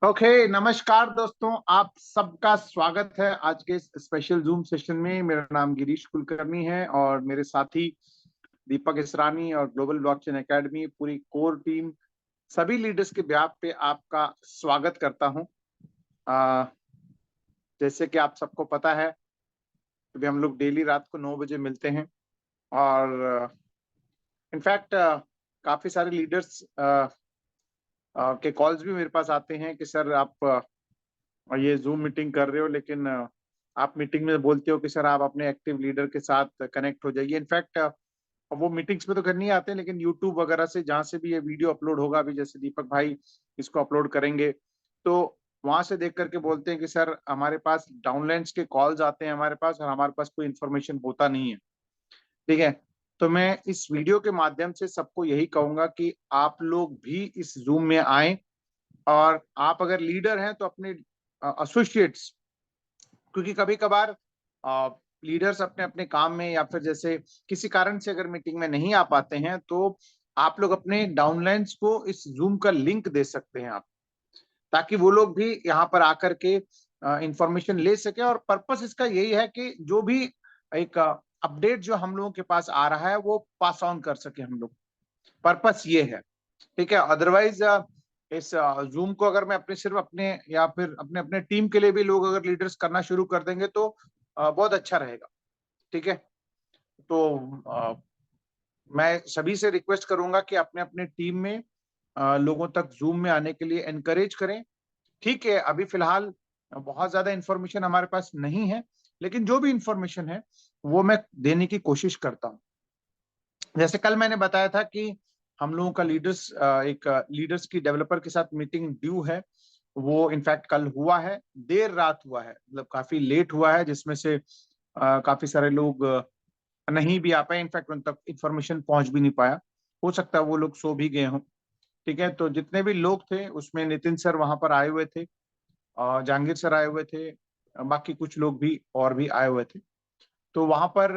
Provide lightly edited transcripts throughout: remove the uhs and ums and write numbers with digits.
Okay नमस्कार दोस्तों, आप सबका स्वागत है आज के इस स्पेशल जूम सेशन में। मेरा नाम गिरीश कुलकर्णी है और मेरे साथी दीपक इसरानी और ग्लोबल ब्लॉकचेन एकेडमी पूरी कोर टीम सभी लीडर्स के ब्याह पे आपका स्वागत करता हूं। जैसे कि आप सबको पता है कि हम लोग डेली रात को 9 बजे मिलते हैं और इनफैक्ट काफी सारे लीडर्स के कॉल्स भी मेरे पास आते हैं कि सर आप ये जूम मीटिंग कर रहे हो, लेकिन आप मीटिंग में बोलते हो कि सर आप अपने एक्टिव लीडर के साथ कनेक्ट हो जाइए। इनफैक्ट वो मीटिंग्स में तो करनी आते हैं, लेकिन यूट्यूब वगैरह से जहाँ से भी ये वीडियो अपलोड होगा, अभी जैसे दीपक भाई इसको अपलोड करेंगे तो वहां से देख करके बोलते हैं कि सर हमारे पास डाउनलाइंस के कॉल्स आते हैं हमारे पास, और हमारे पास कोई इन्फॉर्मेशन होता नहीं है। ठीक है, तो मैं इस वीडियो के माध्यम से सबको यही कहूंगा कि आप लोग भी इस जूम में आए, और आप अगर लीडर हैं तो अपने एसोसिएट्स, क्योंकि कभी कभार लीडर्स अपने अपने काम में या फिर जैसे किसी कारण से अगर मीटिंग में नहीं आ पाते हैं, तो आप लोग अपने डाउनलाइंस को इस जूम का लिंक दे सकते हैं आप, ताकि वो लोग भी यहाँ पर आकर के इंफॉर्मेशन ले सके। और पर्पस इसका यही है कि जो भी एक अपडेट जो हम लोगों के पास आ रहा है वो पास ऑन कर सके हम लोग। पर्पस ये है, ठीक है। अदरवाइज इस जूम को अगर मैं अपने सिर्फ अपने या फिर अपने अपने टीम के लिए भी लोग अगर लीडर्स करना शुरू कर देंगे तो बहुत अच्छा रहेगा। ठीक है, तो मैं सभी से रिक्वेस्ट करूंगा कि अपने अपने टीम में लोगों तक जूम में आने के लिए एनकरेज करें। ठीक है, अभी फिलहाल बहुत ज्यादा इंफॉर्मेशन हमारे पास नहीं है, लेकिन जो भी इंफॉर्मेशन है वो मैं देने की कोशिश करता हूँ। जैसे कल मैंने बताया था कि हम लोगों का एक लीडर्स की डेवलपर के साथ मीटिंग ड्यू है। वो इनफैक्ट कल हुआ है, देर रात हुआ है, मतलब काफी लेट हुआ है, जिसमें से काफी सारे लोग नहीं भी आ पाए। इनफैक्ट उन तक इंफॉर्मेशन पहुंच भी नहीं पाया, हो सकता है वो लोग सो भी गए हों। ठीक है, तो जितने भी लोग थे उसमें नितिन सर वहां पर आए हुए थे, जहांगीर सर आए हुए थे, बाकी कुछ लोग भी और भी आए हुए थे। तो वहां पर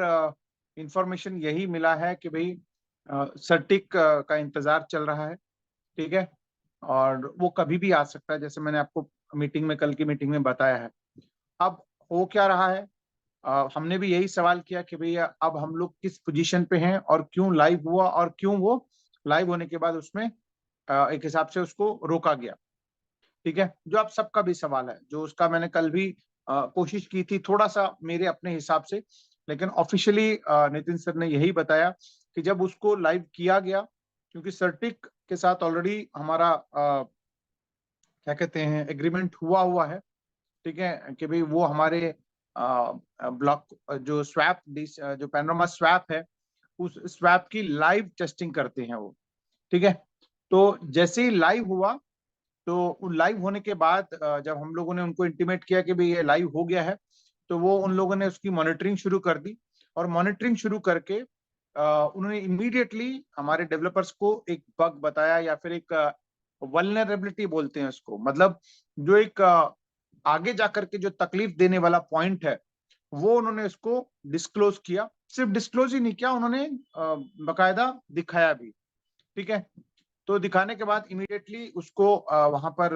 इंफॉर्मेशन यही मिला है कि भाई सर्टिक का इंतजार चल रहा है। ठीक है, और वो कभी भी आ सकता है, जैसे मैंने आपको मीटिंग में, कल की मीटिंग में बताया है। अब हो क्या रहा है, हमने भी यही सवाल किया कि भैया अब हम लोग किस पोजीशन पे हैं और क्यों लाइव हुआ, और क्यों वो लाइव होने के बाद उसमें एक हिसाब से उसको रोका गया। ठीक है, जो आप सबका भी सवाल है, जो उसका मैंने कल भी कोशिश की थी थोड़ा सा मेरे अपने हिसाब से, लेकिन ऑफिशियली नितिन सर ने यही बताया कि जब उसको लाइव किया गया, क्योंकि सर्टिक के साथ ऑलरेडी हमारा क्या कहते हैं एग्रीमेंट हुआ हुआ है। ठीक है, कि भाई वो हमारे ब्लॉक जो स्वैप जो पैनोरामा स्वैप है, उस स्वैप की लाइव टेस्टिंग करते हैं वो। ठीक है, तो जैसे ही लाइव हुआ, तो लाइव होने के बाद जब हम लोगों ने उनको इंटीमेट किया कि भाई ये लाइव हो गया है, तो वो उन लोगों ने उसकी मॉनिटरिंग शुरू कर दी। और मॉनिटरिंग शुरू करके उन्होंने इमीडिएटली हमारे डेवलपर्स को एक बग बताया, या फिर एक वल्नरेबिलिटी बोलते हैं उसको, मतलब जो एक आगे जाकर के जो तकलीफ देने वाला पॉइंट है, वो उन्होंने उसको डिस्क्लोज किया। सिर्फ डिस्क्लोज ही नहीं किया, उन्होंने बकायदा दिखाया भी। ठीक है, तो दिखाने के बाद इमीडिएटली उसको वहां पर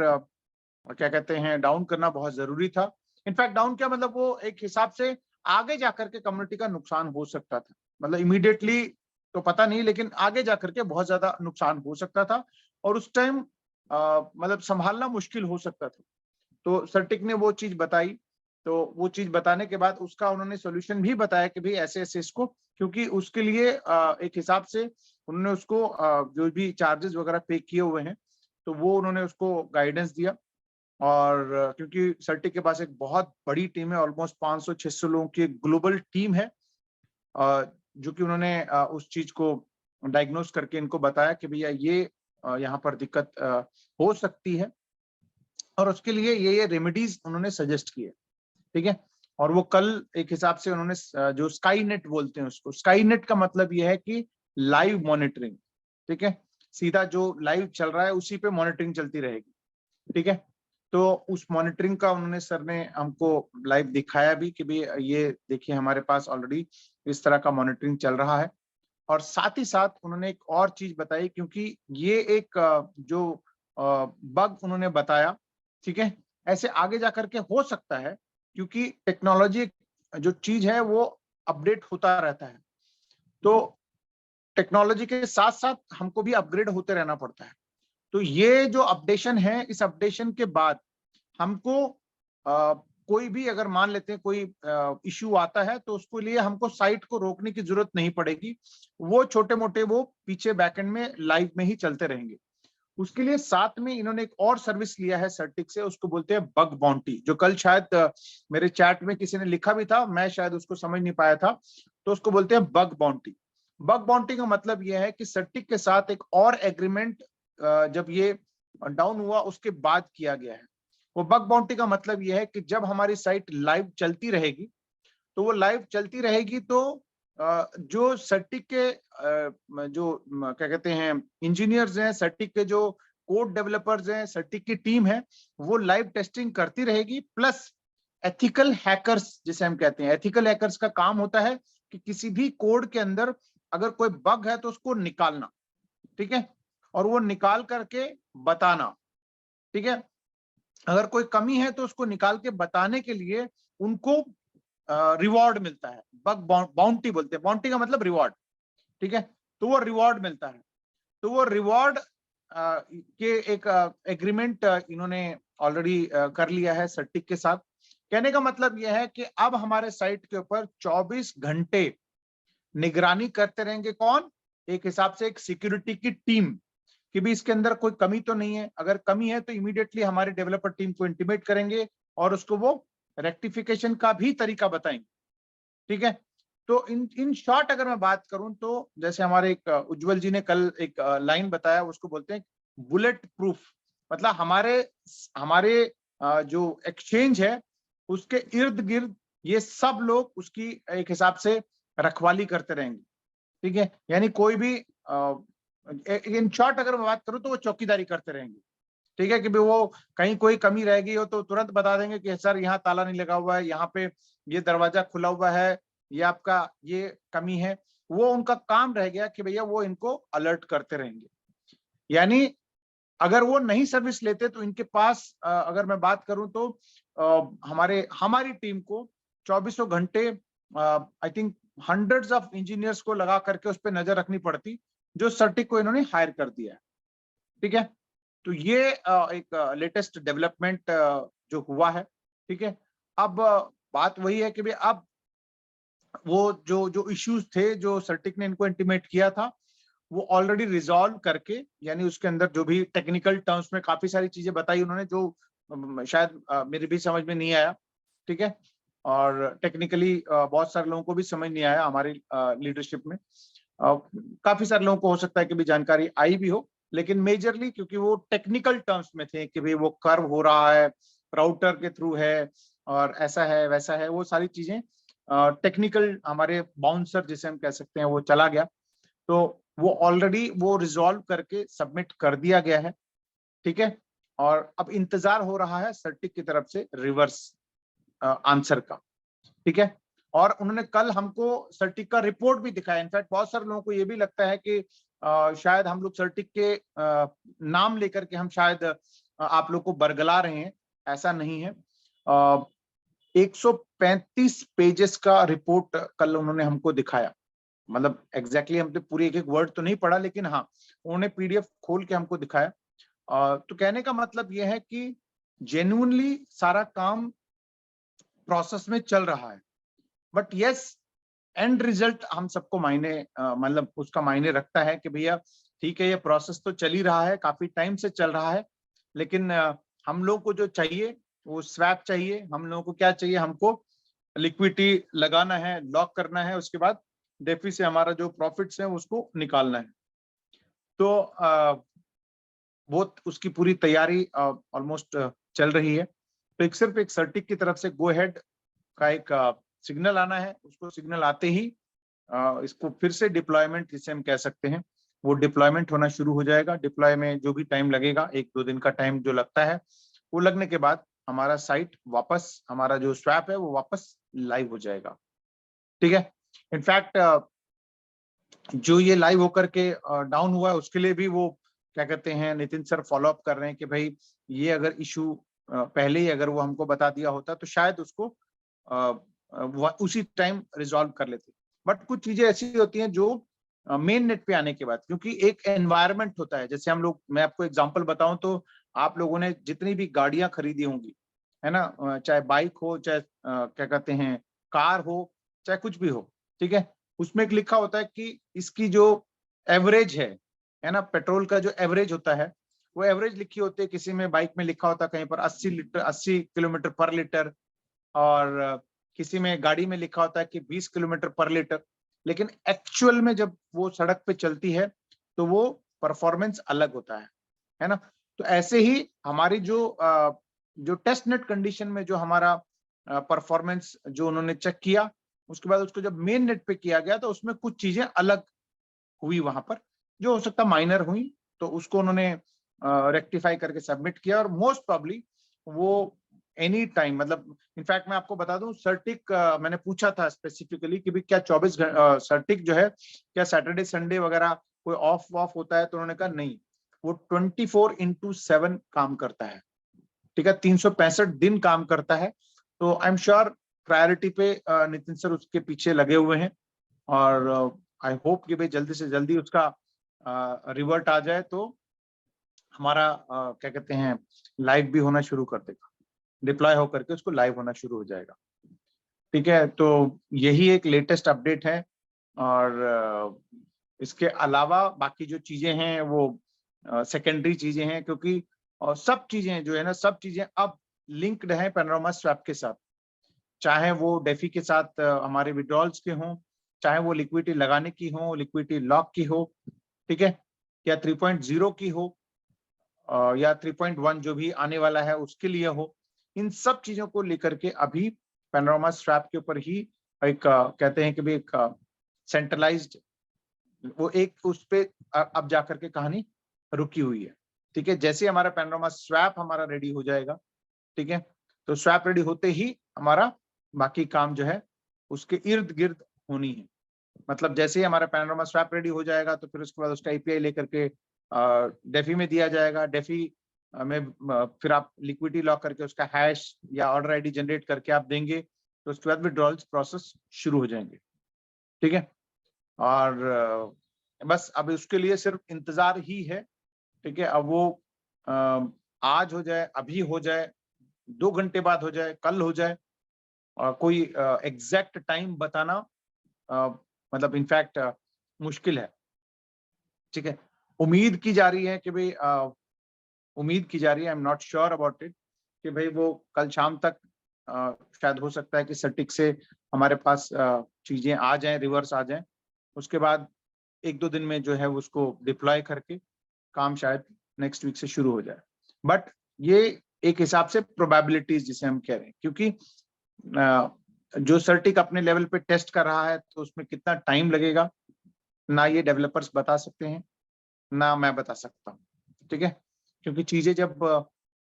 क्या कहते हैं डाउन करना बहुत जरूरी था। इनफैक्ट डाउन क्या, मतलब वो एक हिसाब से आगे जाकर के कम्युनिटी का नुकसान हो सकता था। मतलब इमीडिएटली तो पता नहीं, लेकिन आगे जाकर के बहुत ज्यादा नुकसान हो सकता था, और उस टाइम मतलब संभालना मुश्किल हो सकता था। तो सर्टिक ने वो चीज बताई, तो वो चीज बताने के बाद उसका उन्होंने सोल्यूशन भी बताया कि भाई ऐसे ऐसे इसको, क्योंकि उसके लिए एक हिसाब से उन्होंने उसको जो भी चार्जेस वगैरह पे किए हुए हैं, तो वो उन्होंने उसको गाइडेंस दिया। और क्योंकि सर्टिक के पास एक बहुत बड़ी टीम है, ऑलमोस्ट 500-600 लोगों की एक ग्लोबल टीम है, जो कि उन्होंने उस चीज को डायग्नोस करके इनको बताया कि भैया ये यहाँ पर दिक्कत हो सकती है, और उसके लिए ये रेमेडीज उन्होंने सजेस्ट किए। ठीक है, और वो कल एक हिसाब से उन्होंने जो स्काई नेट बोलते हैं उसको, स्काई नेट का मतलब ये है कि लाइव मॉनिटरिंग। ठीक है, सीधा जो लाइव चल रहा है उसी पे मॉनिटरिंग चलती रहेगी। ठीक है, तो उस मॉनिटरिंग का उन्होंने सर ने हमको लाइव दिखाया भी कि भाई ये देखिए हमारे पास ऑलरेडी इस तरह का मॉनिटरिंग चल रहा है। और साथ ही साथ उन्होंने एक और चीज बताई, क्योंकि ये एक जो बग उन्होंने बताया, ठीक है, ऐसे आगे जाकर के हो सकता है, क्योंकि टेक्नोलॉजी जो चीज है वो अपडेट होता रहता है, तो टेक्नोलॉजी के साथ साथ हमको भी अपग्रेड होते रहना पड़ता है। तो ये जो अपडेशन है, इस अपडेशन के बाद हमको कोई भी अगर मान लेते हैं कोई इश्यू आता है, तो उसके लिए हमको साइट को रोकने की जरूरत नहीं पड़ेगी, वो छोटे मोटे वो पीछे बैकएंड में लाइव में ही चलते रहेंगे। उसके लिए साथ में इन्होंने एक और सर्विस लिया है सर्टिक से, उसको बोलते हैं बग बाउंटी, जो कल शायद मेरे चैट में किसी ने लिखा भी था, मैं शायद उसको समझ नहीं पाया था। तो उसको बोलते हैं बग बाउंटी। बग बाउंटी का मतलब यह है कि सर्टिक के साथ एक और एग्रीमेंट जब ये डाउन हुआ उसके बाद किया गया है। वो बग बाउंटी का मतलब यह है कि जब हमारी साइट लाइव चलती रहेगी, तो वो लाइव चलती रहेगी, तो जो सर्टिक के जो क्या कहते हैं इंजीनियर्स हैं, सर्टिक के जो कोड डेवलपर्स हैं, सर्टिक की टीम है, वो लाइव टेस्टिंग करती रहेगी। प्लस एथिकल हैकर्स जिसे हम कहते हैं, एथिकल हैकर्स का काम होता है कि किसी भी कोड के अंदर अगर कोई बग है तो उसको निकालना, ठीक है, और वो निकाल करके बताना, ठीक है। अगर कोई कमी है तो उसको निकाल के बताने के लिए उनको रिवॉर्ड मिलता है, बग बाउंटी बोलते हैं, बाउंटी का मतलब रिवॉर्ड, ठीक है। तो वो रिवॉर्ड मिलता है, तो वो रिवॉर्ड के एक एग्रीमेंट इन्होंने ऑलरेडी कर लिया है सर्टिक के साथ। कहने का मतलब यह है कि अब हमारे साइट के ऊपर 24 घंटे निगरानी करते रहेंगे, कौन, एक हिसाब से एक सिक्योरिटी की टीम, कि भी इसके अंदर कोई कमी तो नहीं है। अगर कमी है तो इमीडिएटली हमारे डेवलपर टीम को इंटीमेट करेंगे और उसको वो रेक्टिफिकेशन का भी तरीका बताएंगे, ठीक है। तो इन शॉर्ट अगर मैं बात करूं, तो जैसे हमारे एक उज्जवल जी ने कल एक लाइन बताया, उसको बोलते हैं बुलेट प्रूफ। मतलब हमारे हमारे जो एक्सचेंज है उसके इर्द गिर्द ये सब लोग उसकी एक हिसाब से रखवाली करते रहेंगे, ठीक है। यानी कोई भी इन शॉर्ट अगर मैं बात करूं तो वो चौकीदारी करते रहेंगे, ठीक है, कि भाई वो कहीं कोई कमी रह गई हो तो तुरंत बता देंगे कि सर यहाँ ताला नहीं लगा हुआ है, यहाँ पे ये दरवाजा खुला हुआ है, ये आपका ये कमी है। वो उनका काम रह गया कि भैया वो इनको अलर्ट करते रहेंगे। यानी अगर वो नहीं सर्विस लेते तो इनके पास अगर मैं बात करूं तो हमारी टीम को चौबीसों घंटे I think hundreds of engineers को लगा करके उस पर नजर रखनी पड़ती, जो सर्टिक को इन्होंने हायर कर दिया है, ठीक है। तो ये एक लेटेस्ट डेवलपमेंट जो हुआ है, ठीक है। अब बात वही है कि भाई अब वो जो जो इश्यूज थे जो सर्टिक ने इनको इंटीमेट किया था, वो ऑलरेडी रिजॉल्व करके, यानी उसके अंदर जो भी टेक्निकल टर्म्स में काफी सारी चीजें बताई उन्होंने, जो शायद मेरे भी समझ में नहीं आया, ठीक है। और टेक्निकली बहुत सारे लोगों को भी समझ नहीं आया हमारी लीडरशिप में। काफी सारे लोगों को हो सकता है कि भी जानकारी आई भी हो, लेकिन मेजरली क्योंकि वो टेक्निकल टर्म्स में थे कि भाई वो कर्व हो रहा है, राउटर के थ्रू है, और ऐसा है वैसा है, वो सारी चीजें टेक्निकल हमारे बाउंसर जिसे हम कह सकते हैं वो चला गया। तो वो ऑलरेडी वो रिजॉल्व करके सबमिट कर दिया गया है, ठीक है। और अब इंतजार हो रहा है सर्टिक की तरफ से रिवर्स आंसर का, ठीक है। और उन्होंने कल हमको सर्टिक का रिपोर्ट भी दिखाया। इनफैक्ट बहुत सारे लोगों को ये भी लगता है कि शायद हम लोग सर्टिक के नाम लेकर के हम शायद आप लोग को बरगला रहे हैं, ऐसा नहीं है। 135 पेजेस का रिपोर्ट कल उन्होंने हमको दिखाया। मतलब एग्जैक्टली हमने पूरी एक एक वर्ड तो नहीं पढ़ा, लेकिन हाँ उन्होंने पीडीएफ खोल के हमको दिखाया। तो कहने का मतलब यह है कि जेन्युइनली सारा काम प्रोसेस में चल रहा है। बट यस, एंड रिजल्ट हम सबको मायने मतलब उसका मायने रखता है कि भैया ठीक है, ये प्रोसेस तो चल ही रहा है, काफी टाइम से चल रहा है, लेकिन हम लोग को जो चाहिए वो स्वैप चाहिए। हम लोगों को क्या चाहिए, हमको लिक्विडिटी लगाना है, लॉक करना है, उसके बाद डेफी से हमारा जो प्रॉफिट्स है उसको निकालना है। तो वो उसकी पूरी तैयारी ऑलमोस्ट चल रही है। तो एक सिर्फ एक सर्टिक की तरफ से गो हेड का एक सिग्नल आना है, उसको सिग्नल आते ही इसको फिर से डिप्लॉयमेंट जिसे हम कह सकते हैं वो डिप्लॉयमेंट होना शुरू हो जाएगा। डिप्लॉय में जो भी टाइम लगेगा, 1-2 दिन का टाइम जो लगता है, वो लगने के बाद हमारा साइट वापस, हमारा जो स्वैप है वो वापस लाइव हो जाएगा, ठीक है। इनफैक्ट जो ये लाइव होकर के डाउन हुआ है उसके लिए भी वो क्या कहते हैं नितिन सर फॉलो अप कर रहे हैं कि भाई ये अगर इशू पहले ही अगर वो हमको बता दिया होता तो शायद उसको उसी टाइम रिजॉल्व कर लेते। बट कुछ चीजें ऐसी होती हैं जो मेन नेट पे आने के बाद, क्योंकि एक एनवायरनमेंट होता है, जैसे हम लोग, मैं आपको एग्जांपल बताऊं तो आप लोगों ने जितनी भी गाड़ियां खरीदी होंगी, है ना, चाहे बाइक हो, चाहे क्या कहते हैं कार हो, चाहे कुछ भी हो, ठीक है, उसमें एक लिखा होता है कि इसकी जो एवरेज है ना, पेट्रोल का जो एवरेज होता है वो एवरेज लिखी होती है। किसी में बाइक में लिखा होता है कहीं पर 80 किलोमीटर पर लीटर, और किसी में गाड़ी में लिखा होता है कि 20 किलोमीटर पर लीटर। लेकिन एक्चुअल में जब वो सड़क पे चलती है तो वो परफॉर्मेंस अलग होता है ना। तो ऐसे ही हमारी जो टेस्ट नेट कंडीशन में जो हमारा परफॉर्मेंस जो उन्होंने चेक किया, उसके बाद उसको जब मेन नेट पे किया गया तो उसमें कुछ चीजें अलग हुई वहां पर, जो हो सकता माइनर हुई, तो उसको उन्होंने रेक्टिफाई करके सबमिट किया। और मोस्ट प्रॉब्ली वो एनी टाइम, मतलब इनफैक्ट मैं आपको बता दूं, सर्टिक मैंने पूछा था स्पेसिफिकली कि भी क्या 24 सर्टिक जो है क्या सैटरडे संडे वगैरह कोई ऑफ होता है, तो उन्होंने कहा नहीं, वो 24/7 काम करता है, ठीक है, 365 दिन काम करता है। तो आई एम श्योर प्रायोरिटी पे नितिन सर उसके पीछे लगे हुए हैं, और आई होप कि भाई जल्दी से जल्दी उसका रिवर्ट आ जाए, तो हमारा क्या कहते हैं लाइव भी होना शुरू कर देगा, डिप्लॉय होकर के उसको लाइव होना शुरू हो जाएगा। ठीक है, तो यही एक लेटेस्ट अपडेट है। और इसके अलावा बाकी जो चीजें हैं वो सेकेंडरी चीजें हैं, क्योंकि और सब चीजें जो है ना, सब चीजें अब लिंक्ड है पैनोरामा स्वैप के साथ, चाहे वो डेफी के साथ हमारे विड्रॉल्स के हों, चाहे वो लिक्विडिटी लगाने की हो, लिक्विडिटी लॉक की हो, ठीक है, या 3.0 की हो, या 3.1 जो भी आने वाला है उसके लिए हो। इन सब चीजों को लेकर के अभी पैनोरामा स्वैप के ऊपर ही एक कहते हैं कि भी एक सेंट्रलाइज्ड वो एक उस पे अब जाकर के कहानी रुकी हुई है। ठीक है, जैसे हमारा पैनोरामा स्वैप हमारा रेडी हो जाएगा, ठीक है, तो स्वैप रेडी होते ही हमारा बाकी काम जो है उसके इर्द गिर्द होनी है। मतलब जैसे ही हमारा पैनोरामा स्वैप रेडी हो जाएगा तो फिर उसके बाद उसका एपीआई लेकर के डेफी में दिया जाएगा। डेफी में फिर आप लिक्विडिटी लॉक करके उसका हैश या ऑर्डर आईडी जनरेट करके आप देंगे, तो उसके बाद विड्रॉल्स प्रोसेस शुरू हो जाएंगे। ठीक है, और बस अब उसके लिए सिर्फ इंतजार ही है। ठीक है, अब वो आज हो जाए, अभी हो जाए, 2 घंटे बाद हो जाए, कल हो जाए, और कोई एग्जैक्ट टाइम बताना मतलब इनफैक्ट मुश्किल है। ठीक है, उम्मीद की जा रही है कि भाई उम्मीद की जा रही है, I am not sure about it, कि भाई वो कल शाम तक शायद हो सकता है कि सटिक से हमारे पास चीजें आ जाएं, रिवर्स आ जाएं। उसके बाद 1-2 दिन में जो है उसको डिप्लॉय करके काम शायद नेक्स्ट वीक से शुरू हो जाए। बट ये एक हिसाब से प्रोबेबिलिटीज जिसे हम कह रहे हैं, क्योंकि जो सर्टिक अपने लेवल पे टेस्ट कर रहा है तो उसमें कितना टाइम लगेगा ना ये डेवलपर्स बता सकते हैं, ना मैं बता सकता हूँ। ठीक है, क्योंकि चीजें जब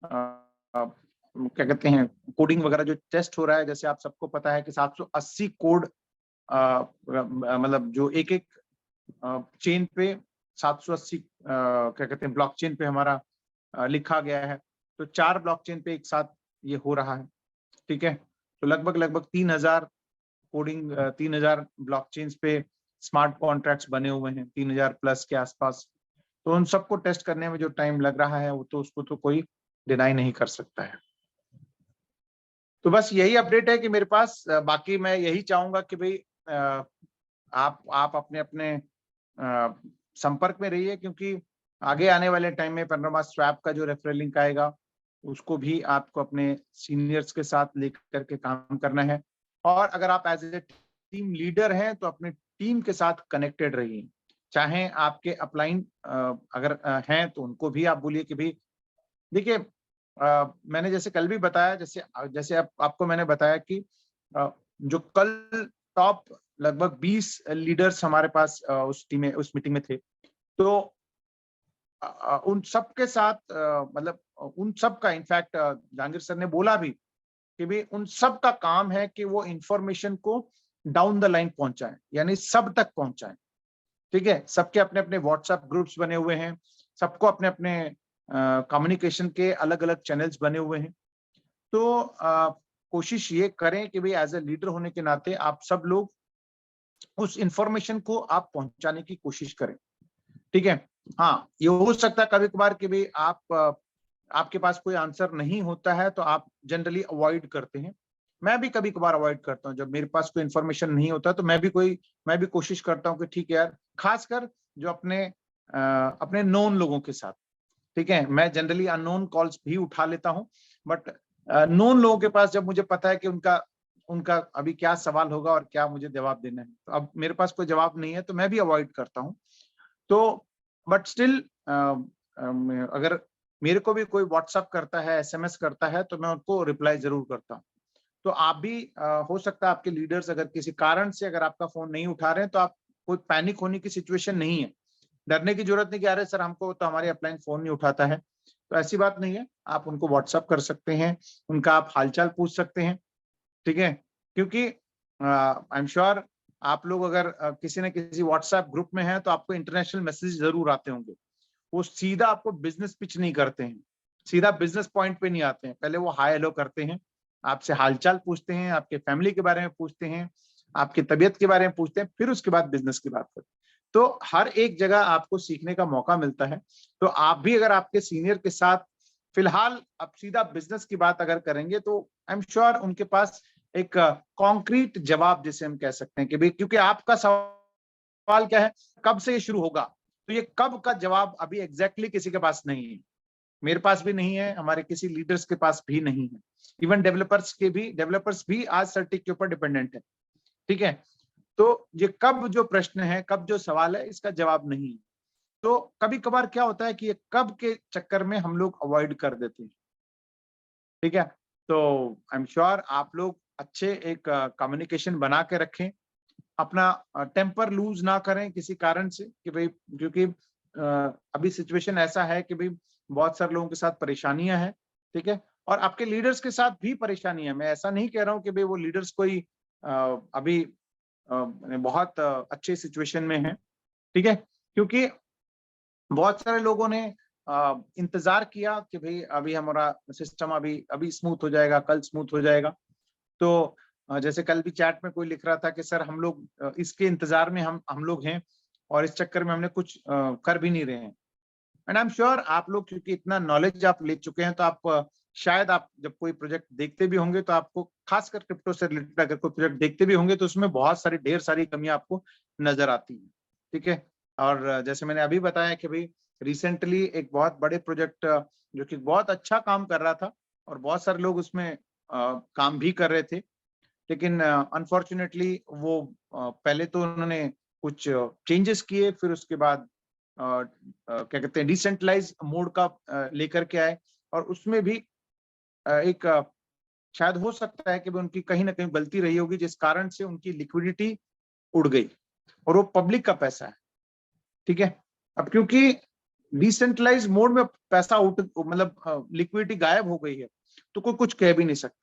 क्या कहते हैं कोडिंग वगैरह जो टेस्ट हो रहा है, जैसे आप सबको पता है कि 780 कोड मतलब जो एक एक चेन पे 780 क्या कहते हैं ब्लॉकचेन पे हमारा लिखा गया है, तो 4 ब्लॉकचेन पे एक साथ ये हो रहा है। ठीक है, तो लगभग 3000 कोडिंग 3000 ब्लॉकचेन्स पे स्मार्ट कॉन्ट्रैक्ट्स बने हुए हैं, 3000 प्लस के आसपास। तो उन सबको टेस्ट करने में जो टाइम लग रहा है वो तो उसको तो कोई डिनाई नहीं कर सकता है। तो बस यही अपडेट है कि मेरे पास बाकी मैं यही चाहूंगा कि भाई आप अपने अपने संपर्क में रहिए, क्योंकि आगे आने वाले टाइम में पैनोरामा स्वैप का जो रेफरल लिंक आएगा उसको भी आपको अपने सीनियर्स के साथ लेकर के काम करना है। और अगर आप एज ए टीम लीडर हैं तो अपने टीम के साथ कनेक्टेड रहिए, चाहे आपके अपलाइन अगर हैं तो उनको भी आप बोलिए कि भाई देखिए मैंने जैसे कल भी बताया, जैसे जैसे आपको मैंने बताया कि जो कल टॉप लगभग 20 लीडर्स हमारे पास उस मीटिंग में थे, तो उन सब के साथ मतलब उन सब का इनफैक्ट जहांगीर सर ने बोला भी कि भाई उन सब का काम है कि वो इंफॉर्मेशन को डाउन द लाइन पहुंचाएं, यानी सब तक पहुंचाएं। ठीक है, सबके अपने अपने व्हाट्सएप ग्रुप्स बने हुए हैं, सबको अपने अपने कम्युनिकेशन के अलग अलग चैनल्स बने हुए हैं। तो कोशिश ये करें कि भाई एज ए लीडर होने के नाते आप सब लोग उस इंफॉर्मेशन को आप पहुंचाने की कोशिश करें, ठीक है। हाँ, ये हो सकता है कभी कभार कि भाई आपके पास कोई आंसर नहीं होता है तो आप जनरली अवॉइड करते हैं। मैं भी कभी कभार अवॉइड करता हूँ, जब मेरे पास कोई इन्फॉर्मेशन नहीं होता तो मैं भी कोशिश करता हूँ कि ठीक है यार, खासकर जो अपने नोन लोगों के साथ, ठीक है। मैं जनरली अननोन कॉल्स भी उठा लेता हूँ, बट नोन लोगों के पास जब मुझे पता है कि उनका उनका अभी क्या सवाल होगा और क्या मुझे जवाब देना है, तो अब मेरे पास कोई जवाब नहीं है तो मैं भी अवॉइड करता हूँ। तो बट स्टिल अगर मेरे को भी कोई व्हाट्सअप करता है, एसएमएस करता है, तो मैं उनको रिप्लाई जरूर करता हूँ। तो आप भी हो सकता है आपके लीडर्स अगर किसी कारण से अगर आपका फोन नहीं उठा रहे हैं तो आप, कोई पैनिक होने की सिचुएशन नहीं है, डरने की जरूरत नहीं कि अरे सर हमको तो हमारे अपलाइन फोन नहीं उठाता है, तो ऐसी बात नहीं है। आप उनको व्हाट्सअप कर सकते हैं, उनका आप हालचाल पूछ सकते हैं, ठीक है। क्योंकि आई एम श्योर आप लोग अगर किसी न किसी व्हाट्सएप ग्रुप में हैं तो आपको इंटरनेशनल मैसेज जरूर आते होंगे। वो सीधा आपको बिजनेस पिच नहीं करते हैं, सीधा बिजनेस पॉइंट पे नहीं आते हैं, पहले वो हाय हेलो करते हैं, आपसे हालचाल पूछते हैं, आपके फैमिली के बारे में पूछते हैं, आपकी तबीयत के बारे में पूछते हैं, फिर उसके बाद बिजनेस की बात करते हैं। तो हर एक जगह आपको सीखने का मौका मिलता है। तो आप भी अगर आपके सीनियर के साथ फिलहाल अब सीधा बिजनेस की बात अगर करेंगे तो आई एम श्योर उनके पास एक कॉन्क्रीट जवाब जिसे हम कह सकते हैं कि भाई, क्योंकि आपका सवाल क्या है, कब से ये शुरू होगा, तो ये कब का जवाब अभी एग्जैक्टली किसी के पास नहीं है, मेरे पास भी नहीं है, हमारे किसी लीडर्स के पास भी नहीं है। इवन डेवलपर्स भी आज सर्टिक के ऊपर डिपेंडेंट है, ठीक है। तो ये कब जो प्रश्न है, कब जो सवाल है, इसका जवाब नहीं है। तो कभी कभार क्या होता है कि ये कब के चक्कर में हम लोग अवॉइड कर देते हैं, ठीक है। तो आई एम श्योर आप लोग अच्छे एक कम्युनिकेशन बना के रखें, अपना टेम्पर लूज ना करें किसी कारण से कि भाई, क्योंकि अभी सिचुएशन ऐसा है कि भाई बहुत सारे लोगों के साथ परेशानियां हैं, ठीक है। और आपके लीडर्स के साथ भी परेशानी है, मैं ऐसा नहीं कह रहा हूँ कि भाई वो लीडर्स कोई अभी बहुत अच्छे सिचुएशन में है, ठीक है। क्योंकि बहुत सारे लोगों ने इंतजार किया कि भाई अभी हमारा सिस्टम अभी अभी स्मूथ हो जाएगा, कल स्मूथ हो जाएगा। तो जैसे कल भी चैट में कोई लिख रहा था कि सर हम लोग इसके इंतजार में हम लोग हैं और इस चक्कर में हमने कुछ कर भी नहीं रहे हैं। एंड आई एम श्योर आप लोग क्योंकि इतना नॉलेज आप ले चुके हैं, तो आप शायद आप जब कोई प्रोजेक्ट देखते भी होंगे तो आपको खासकर क्रिप्टो से रिलेटेड अगर कोई प्रोजेक्ट देखते भी होंगे तो उसमें बहुत सारी ढेर सारी कमियां आपको नजर आती हैं, ठीक है। और जैसे मैंने अभी बताया कि भाई रिसेंटली एक बहुत बड़े प्रोजेक्ट जो कि बहुत अच्छा काम कर रहा था और बहुत सारे लोग उसमें काम भी कर रहे थे, लेकिन अनफॉर्चुनेटली वो पहले तो उन्होंने कुछ चेंजेस किए, फिर उसके बाद क्या कहते हैं डिसेंट्रलाइज मोड का लेकर के आए, और उसमें भी एक शायद हो सकता है कि भी उनकी कहीं ना कहीं गलती रही होगी जिस कारण से उनकी लिक्विडिटी उड़ गई, और वो पब्लिक का पैसा है, ठीक है। अब क्योंकि डिसेंट्रलाइज मोड में पैसा उठ मतलब लिक्विडिटी गायब हो गई है, तो कोई कुछ कह भी नहीं सकता।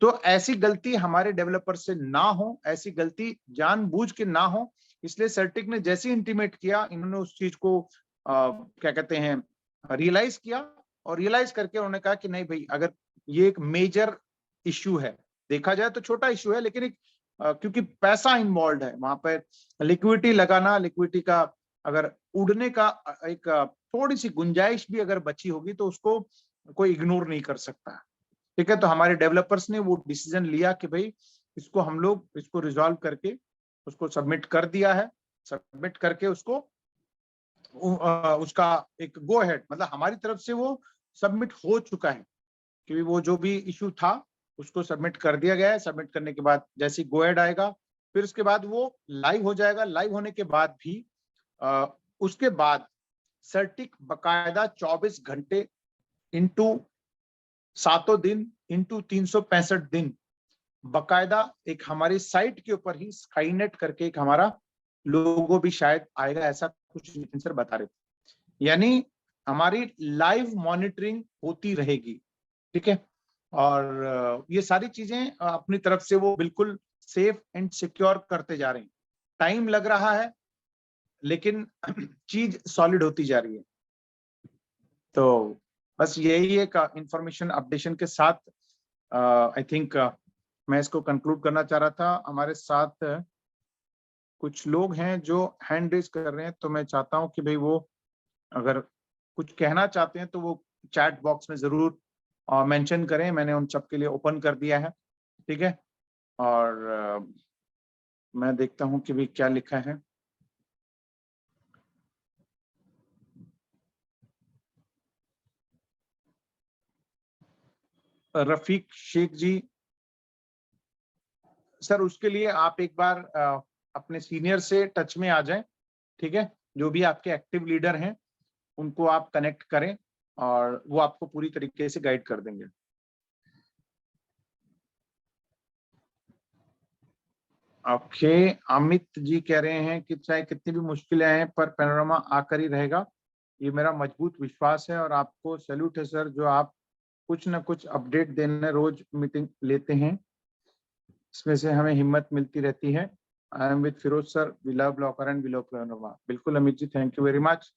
तो ऐसी गलती हमारे डेवलपर से ना हो, ऐसी गलती जानबूझ के ना हो, इसलिए सर्टिक ने जैसे इंटीमेट किया, इन्होंने उस चीज को क्या कहते हैं रियलाइज किया, और रियलाइज करके उन्होंने कहा कि नहीं भाई, अगर ये एक मेजर इश्यू है, देखा जाए तो छोटा इश्यू है, लेकिन एक क्योंकि पैसा इन्वॉल्व है वहां पर, लिक्विडिटी लगाना, लिक्विडिटी का अगर उड़ने का एक थोड़ी सी गुंजाइश भी अगर बची होगी तो उसको कोई इग्नोर नहीं कर सकता, ठीक है। तो हमारे डेवलपर्स ने वो डिसीजन लिया कि भाई इसको हम लोग इसको रिजॉल्व करके उसको सबमिट कर दिया है, सबमिट करके उसको उसका एक गो अहेड, मतलब हमारी तरफ से वो सबमिट हो चुका है, कि वो जो भी इशू था उसको सबमिट कर दिया गया है। सबमिट करने के बाद जैसे गो अहेड आएगा, फिर उसके बाद वो लाइव हो जाएगा। लाइव होने के बाद भी उसके बाद सर्टिक बकायदा 24 घंटे इंटू सातों दिन इंटू 365 दिन बकायदा एक हमारी साइट के ऊपर ही स्काईनेट करके एक हमारा लोगो भी शायद आएगा, ऐसा कुछ नितिन सर बता रहे थे। यानी हमारी लाइव मॉनिटरिंग होती रहेगी, ठीक है। और ये सारी चीजें अपनी तरफ से वो बिल्कुल सेफ एंड सिक्योर करते जा रहे हैं। टाइम लग रहा है लेकिन चीज सॉलिड होती जा रही है। तो बस यही एक इंफॉर्मेशन अपडेशन के साथ आई थिंक मैं इसको कंक्लूड करना चाह रहा था। हमारे साथ कुछ लोग हैं जो हैंड रेज कर रहे हैं, तो मैं चाहता हूं कि भाई वो अगर कुछ कहना चाहते हैं तो वो चैट बॉक्स में जरूर मेंशन करें। मैंने उन सब के लिए ओपन कर दिया है, ठीक है। और मैं देखता हूं कि भाई क्या लिखा है। रफीक शेख जी, सर उसके लिए आप एक बार अपने सीनियर से टच में आ जाएं, ठीक है। जो भी आपके एक्टिव लीडर हैं उनको आप कनेक्ट करें और वो आपको पूरी तरीके से गाइड कर देंगे। ओके, अमित जी कह रहे हैं कि चाहे कितनी भी मुश्किलें आए पर पैनोरामा आकर ही रहेगा, ये मेरा मजबूत विश्वास है। और आपको सैल्यूट है सर, जो आप कुछ ना कुछ अपडेट देने रोज मीटिंग लेते हैं, इसमें से हमें हिम्मत मिलती रहती है। I am with Firoz sir, we love blocker and we love panorama. बिल्कुल Amit ji, thank you very much.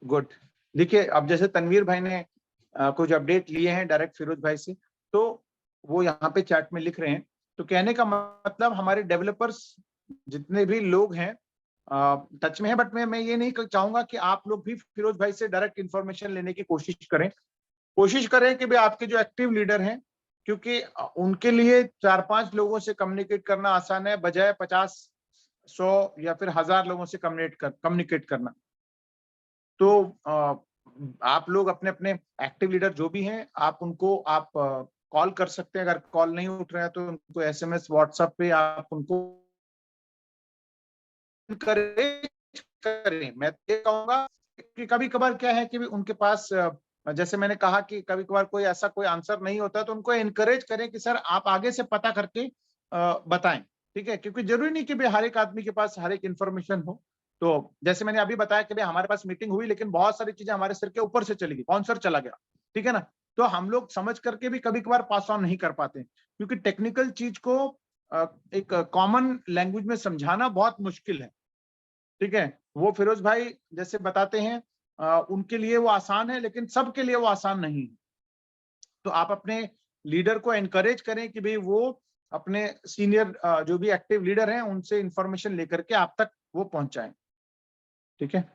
Good. देखिए, अब जैसे तनवीर भाई ने कुछ अपडेट लिए हैं डायरेक्ट फिरोज भाई से, तो वो यहाँ पे चैट में लिख रहे हैं। तो कहने का मतलब हमारे डेवलपर्स जितने भी लोग हैं टच में है, बट मैं ये नहीं चाहूंगा कि आप लोग भी फिरोज भाई से डायरेक्ट इंफॉर्मेशन लेने की कोशिश करें। कोशिश करें कि भाई आपके जो एक्टिव लीडर हैं, क्योंकि उनके लिए 4-5 लोगों से कम्युनिकेट करना आसान है, बजाय 50, 100 या फिर 1000 लोगों से कम्युनिकेट करना। तो आप लोग अपने अपने एक्टिव लीडर जो भी हैं, आप उनको आप कॉल कर सकते हैं। अगर कॉल नहीं उठ रहा है तो उनको एसएमएस व्हाट्सएप पे आप उनको encourage करें। मैं ये कहूंगा कि कभी कभार क्या है कि उनके पास जैसे मैंने कहा कि कभी कभार कोई ऐसा कोई आंसर नहीं होता, तो उनको एनकरेज करें कि सर आप आगे से पता करके बताएं, ठीक है। क्योंकि जरूरी नहीं कि भाई हर एक आदमी के पास हर एक इन्फॉर्मेशन हो। तो जैसे मैंने अभी बताया कि भाई हमारे पास मीटिंग हुई, लेकिन बहुत सारी चीजें हमारे सिर के ऊपर से चली गई, कौन सर चला गया, ठीक है ना। तो हम लोग समझ करके भी कभी कभार पास ऑन नहीं कर पाते, क्योंकि टेक्निकल चीज को एक कॉमन लैंग्वेज में समझाना बहुत मुश्किल है, ठीक है। वो फिरोज भाई जैसे बताते हैं उनके लिए वो आसान है, लेकिन सबके लिए वो आसान नहीं है। तो आप अपने लीडर को एनकरेज करें कि भाई वो अपने सीनियर जो भी एक्टिव लीडर हैं उनसे इंफॉर्मेशन लेकर के आप तक वो पहुंचाएं, ठीक है।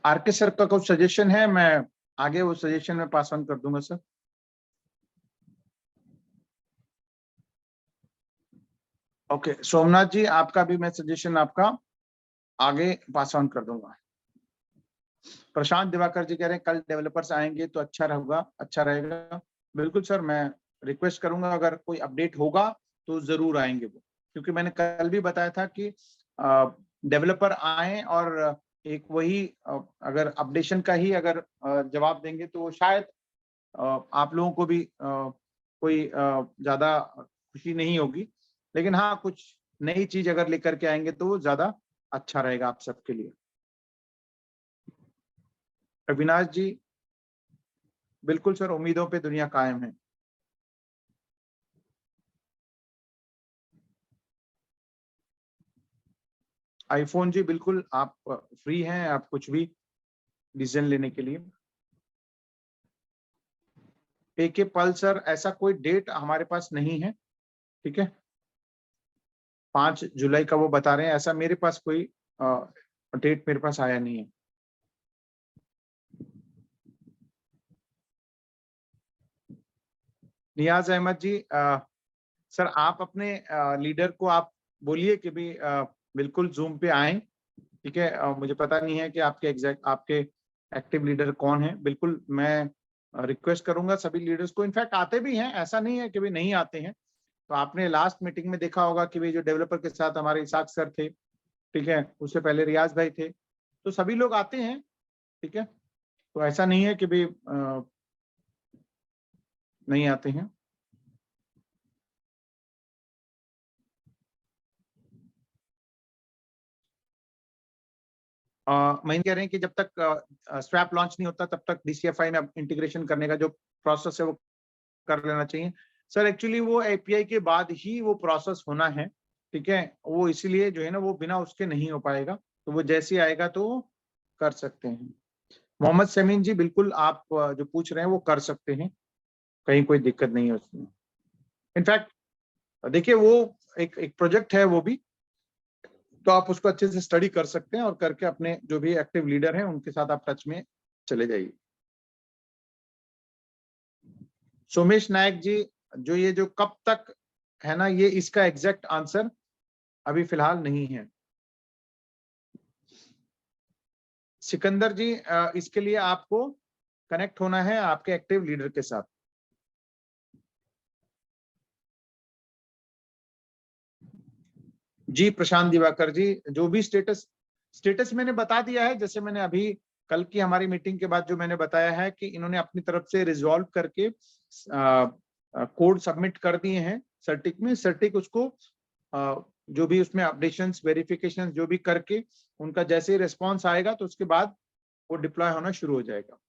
आरके सर का कुछ सजेशन है, मैं आगे वो सजेशन में पास ऑन कर दूंगा सर। ओके सोमनाथ जी, आपका भी मैं सजेशन आपका आगे पास ऑन कर दूंगा। प्रशांत दिवाकर जी कह रहे हैं कल डेवलपर्स आएंगे तो अच्छा रहेगा। बिल्कुल सर, मैं रिक्वेस्ट करूंगा अगर कोई अपडेट होगा तो जरूर आएंगे वो, क्योंकि मैंने कल भी बताया था कि डेवलपर आए और एक वही अगर अपडेशन का ही अगर जवाब देंगे तो शायद आप लोगों को भी कोई ज्यादा खुशी नहीं होगी। लेकिन हाँ, कुछ नई चीज अगर लेकर के आएंगे तो वो ज्यादा अच्छा रहेगा आप सबके लिए। अविनाश जी, बिल्कुल सर, उम्मीदों पे दुनिया कायम है। आईफोन जी, बिल्कुल आप फ्री हैं, आप कुछ भी डिसीजन लेने के लिए। एके पल्सर, ऐसा कोई डेट हमारे पास नहीं है, ठीक है। 5 जुलाई का वो बता रहे हैं, ऐसा मेरे पास कोई डेट मेरे पास आया नहीं है। नियाज अहमद जी, सर आप अपने लीडर को आप बोलिए कि भी बिल्कुल जूम पे आए, ठीक है। मुझे पता नहीं है कि आपके एक्टिव लीडर कौन है। बिल्कुल मैं रिक्वेस्ट करूंगा सभी लीडर्स को, इनफैक्ट आते भी हैं, ऐसा नहीं है कि भी नहीं आते हैं। तो आपने लास्ट मीटिंग में देखा होगा कि भाई जो डेवलपर के साथ हमारे इसाक सर थे, ठीक है, उससे पहले रियाज भाई थे, तो सभी लोग आते हैं, ठीक है। तो ऐसा नहीं है कि भाई नहीं आते हैं। महीन कह रहे हैं कि जब तक स्वैप लॉन्च नहीं होता तब तक DCFI में इंटीग्रेशन करने का जो प्रोसेस है वो कर लेना चाहिए। सर एक्चुअली वो API के बाद ही वो प्रोसेस होना है, ठीक है, वो इसीलिए जो है ना वो बिना उसके नहीं हो पाएगा, तो वो जैसे ही आएगा तो कर सकते हैं। मोहम्मद समीन जी बिल्कुल आप जो पूछ रहे हैं वो कर सकते हैं, कहीं कोई दिक्कत नहीं है उसमें। इनफैक्ट देखिए वो एक प्रोजेक्ट है वो भी, तो आप उसको अच्छे से स्टडी कर सकते हैं और करके अपने जो भी एक्टिव लीडर हैं उनके साथ आप टच में चले जाइए। सोमेश नायक जी, जो ये जो कब तक है ना, ये इसका एग्जैक्ट आंसर अभी फिलहाल नहीं है। सिकंदर जी, इसके लिए आपको कनेक्ट होना है आपके एक्टिव लीडर के साथ। जी प्रशांत दिवाकर जी, जो भी स्टेटस मैंने बता दिया है, जैसे मैंने अभी कल की हमारी मीटिंग के बाद जो मैंने बताया है कि इन्होंने अपनी तरफ से रिजॉल्व करके कोड सबमिट कर दिए हैं सर्टिक में। सर्टिक उसको जो भी उसमें अपडेशंस वेरिफिकेशन जो भी करके उनका जैसे ही रिस्पॉन्स आएगा तो उसके बाद वो डिप्लॉय होना शुरू हो जाएगा।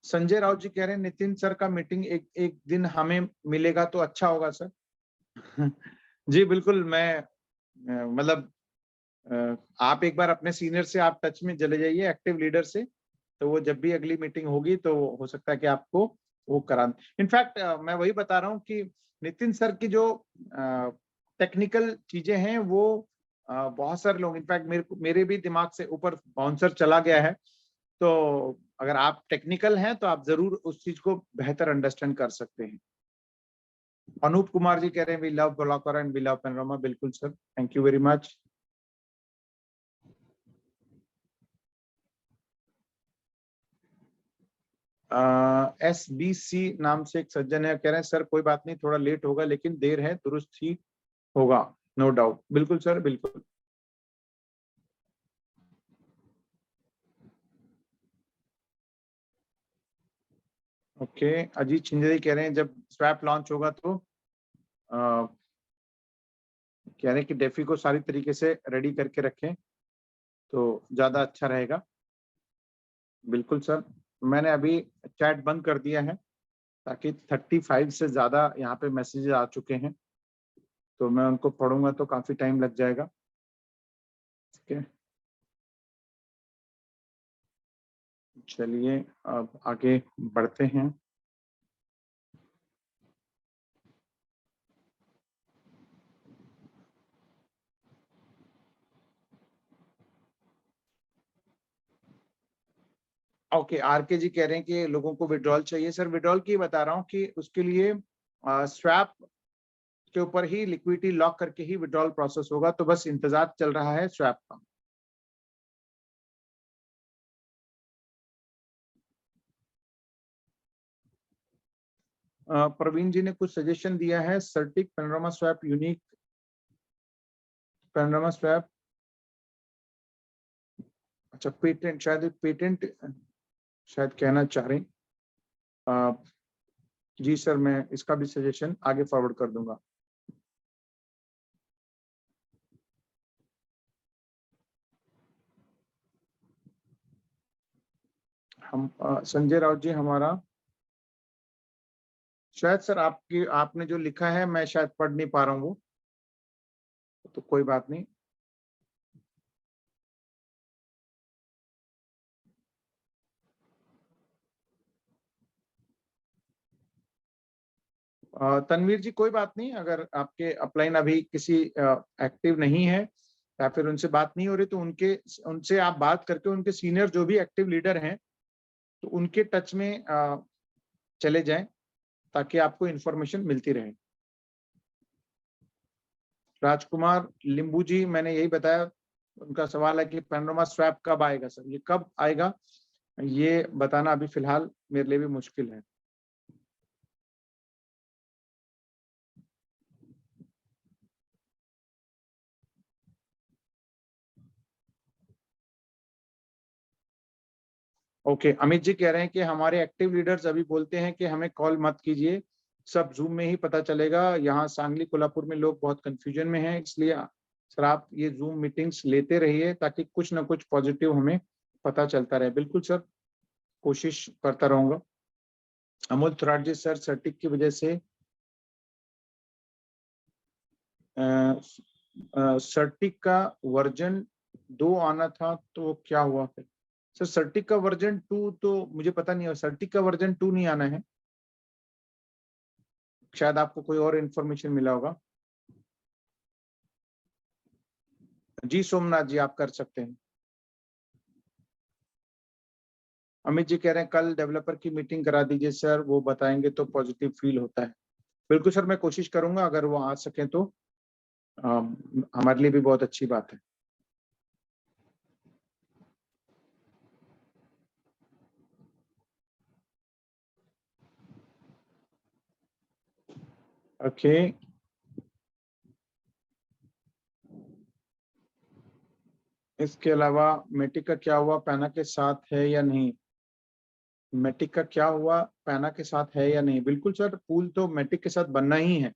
संजय राउत जी कह रहे हैं नितिन सर का मीटिंग एक एक दिन हमें मिलेगा तो अच्छा होगा सर। जी बिल्कुल, मैं मतलब आप एक बार अपने सीनियर से आप टच में चले जाइए, एक्टिव लीडर से, तो वो जब भी अगली मीटिंग होगी तो हो सकता है कि आपको वो करा। इनफैक्ट मैं वही बता रहा हूँ कि नितिन सर की जो टेक्निकल चीजें हैं वो बहुत सारे लोग, इनफैक्ट मेरे भी दिमाग से ऊपर बाउंसर चला गया है, तो अगर आप टेक्निकल हैं तो आप जरूर उस चीज को बेहतर अंडरस्टैंड कर सकते हैं। अनूप कुमार जी कह रहे हैं we love blocker and we love panorama. बिल्कुल sir, thank you very much. SBC नाम से एक सज्जन है, कह रहे हैं सर कोई बात नहीं, थोड़ा लेट होगा लेकिन देर है दुरुस्त ही होगा, नो डाउट। बिल्कुल सर, बिल्कुल। ओके, अजीत छिंजरी कह रहे हैं जब स्वैप लॉन्च होगा तो कह रहे हैं कि डेफी को सारी तरीके से रेडी करके रखें तो ज्यादा अच्छा रहेगा। बिल्कुल सर, मैंने अभी चैट बंद कर दिया है ताकि 35 से ज्यादा यहाँ पे मैसेजेस आ चुके हैं, तो मैं उनको पढ़ूंगा तो काफी टाइम लग जाएगा। ठीक है, चलिए अब आगे बढ़ते हैं। ओके, RK जी कह रहे हैं कि लोगों को विड्रॉल चाहिए। सर विड्रॉल की बता रहा हूँ कि उसके लिए स्वैप के ऊपर ही लिक्विडिटी लॉक करके ही विड्रॉल प्रोसेस होगा, तो बस इंतजार चल रहा है स्वैप का। प्रवीण जी ने कुछ सजेशन दिया है, सर्टिक panorama swap unique panorama swap, अच्छा पेटेंट, शायद पेटेंट शायद कहना चाह रहे हैं। जी सर, मैं इसका भी सजेशन आगे फॉरवर्ड कर दूंगा। हम संजय राउत जी हमारा, शायद सर आपकी आपने जो लिखा है मैं शायद पढ़ नहीं पा रहा हूँ वो, तो कोई बात नहीं। तनवीर जी कोई बात नहीं, अगर आपके अपलाइन अभी किसी एक्टिव नहीं है या फिर उनसे बात नहीं हो रही तो उनसे आप बात करके उनके सीनियर जो भी एक्टिव लीडर हैं तो उनके टच में चले जाएं ताकि आपको इंफॉर्मेशन मिलती रहे। राजकुमार लिंबू जी, मैंने यही बताया, उनका सवाल है कि पैनोरामा स्वैप कब आएगा। सर ये कब आएगा ये बताना अभी फिलहाल मेरे लिए भी मुश्किल है। ओके, अमित जी कह रहे हैं कि हमारे एक्टिव लीडर्स अभी बोलते हैं कि हमें कॉल मत कीजिए, सब जूम में ही पता चलेगा। यहाँ सांगली कोल्हापुर में लोग बहुत कंफ्यूजन में हैं, इसलिए सर आप ये जूम मीटिंग्स लेते रहिए ताकि कुछ ना कुछ पॉजिटिव हमें पता चलता रहे। बिल्कुल सर, कोशिश करता रहूंगा। अमोल थोराट जी, सर सर्टिक की वजह से सर्टिक का वर्जन 2 आना था तो क्या हुआ फिर? सर सर्टिक का वर्जन 2 तो मुझे पता नहीं है, सर्टिक का वर्जन 2 नहीं आना है, शायद आपको कोई और इन्फॉर्मेशन मिला होगा। जी सोमनाथ जी, आप कर सकते हैं। अमित जी कह रहे हैं कल डेवलपर की मीटिंग करा दीजिए सर, वो बताएंगे तो पॉजिटिव फील होता है। बिल्कुल सर, मैं कोशिश करूंगा, अगर वो आ सके तो हमारे लिए भी बहुत अच्छी बात है। ओके, इसके अलावा मेटिक का क्या हुआ, पैना के साथ है या नहीं? मेटिक का क्या हुआ, पैना के साथ है या नहीं? बिल्कुल सर, पूल तो मेटिक के साथ बनना ही है।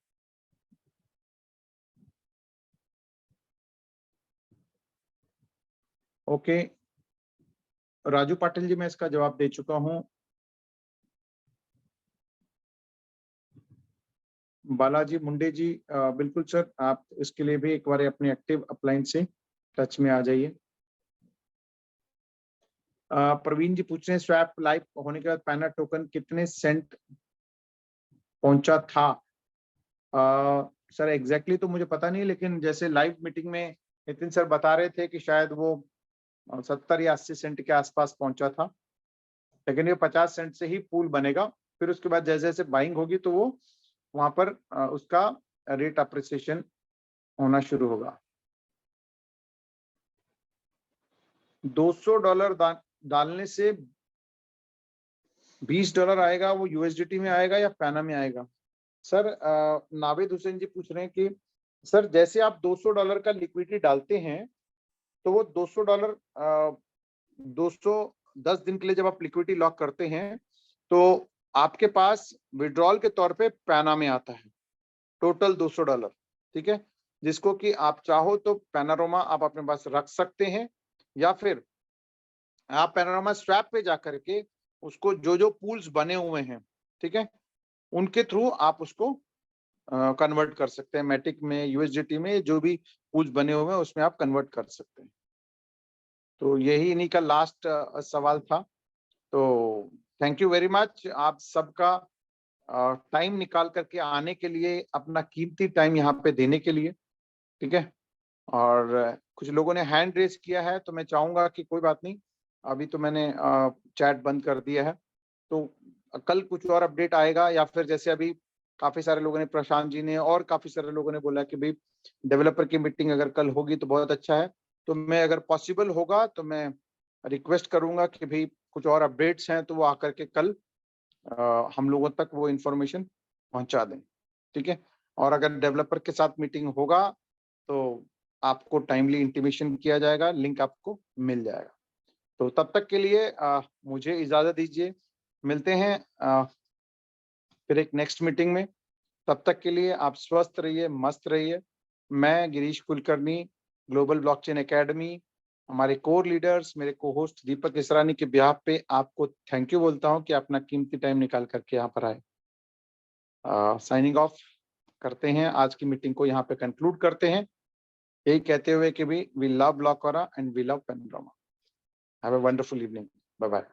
ओके राजू पाटिल जी, मैं इसका जवाब दे चुका हूं। बालाजी मुंडे जी, बिल्कुल सर, आप इसके लिए भी एक बार अपने एक्टिव अपलाइन से टच में आ जाइए। प्रवीण जी पूछ रहे हैं स्वैप लाइव होने के बाद पैना टोकन कितने सेंट पहुंचा था? सर एग्जैक्टली तो मुझे पता नहीं, लेकिन जैसे लाइव मीटिंग में नितिन सर बता रहे थे कि शायद वो 70 या 80 सेंट के आसपास पहुंचा था, लेकिन ये 50 सेंट से ही पूल बनेगा। फिर उसके बाद जैसे जैसे बाइंग होगी तो वो वहां पर उसका रेट अप्रिसिएशन होना शुरू होगा। $200 डालने से $20 आएगा, वो यूएसडीटी में आएगा या पैना में आएगा? सर नावेद हुसैन जी पूछ रहे हैं कि सर जैसे आप $200 का लिक्विडिटी डालते हैं तो वो $200 210 दिन के लिए जब आप लिक्विडिटी लॉक करते हैं तो आपके पास विड्रॉल के तौर पे पैना में आता है टोटल $200, ठीक है, जिसको कि आप चाहो तो पैनारोमा आप अपने पास रख सकते हैं, या फिर आप पैनारोमा स्वैप पे जाकर के उसको जो जो पूल्स बने हुए हैं, ठीक है, उनके थ्रू आप उसको कन्वर्ट कर सकते हैं। मैटिक में, यूएसडीटी में, जो भी पूल्स बने हुए हैं उसमें आप कन्वर्ट कर सकते हैं। तो यही इन्हीं का लास्ट सवाल था। तो थैंक यू वेरी मच आप सबका टाइम निकाल करके आने के लिए, अपना कीमती टाइम यहाँ पे देने के लिए, ठीक है। और कुछ लोगों ने हैंड रेज किया है तो मैं चाहूंगा कि कोई बात नहीं, अभी तो मैंने चैट बंद कर दिया है, तो कल कुछ और अपडेट आएगा, या फिर जैसे अभी काफी सारे लोगों ने, प्रशांत जी ने और काफी सारे लोगों ने बोला कि भाई डेवलपर की मीटिंग अगर कल होगी तो बहुत अच्छा है, तो मैं अगर पॉसिबल होगा तो मैं रिक्वेस्ट करूंगा कि भाई कुछ और अपडेट्स हैं तो वो आकर के कल हम लोगों तक वो इंफॉर्मेशन पहुंचा दें, ठीक है। और अगर डेवलपर के साथ मीटिंग होगा तो आपको टाइमली इंटीमेशन किया जाएगा, लिंक आपको मिल जाएगा। तो तब तक के लिए मुझे इजाजत दीजिए, मिलते हैं फिर एक नेक्स्ट मीटिंग में। तब तक के लिए आप स्वस्थ रहिए, मस्त रहिए। मैं Girish Kulkarni, global blockchain academy, हमारे कोर लीडर्स, मेरे को होस्ट दीपक इसरानी के बिहाफ पे आपको थैंक यू बोलता हूं कि अपना कीमती टाइम निकाल करके यहाँ पर आए। साइनिंग ऑफ करते हैं, आज की मीटिंग को यहाँ पे कंक्लूड करते हैं, यही कहते हुए कि we love blocker and we love panorama. Have a wonderful evening, bye bye.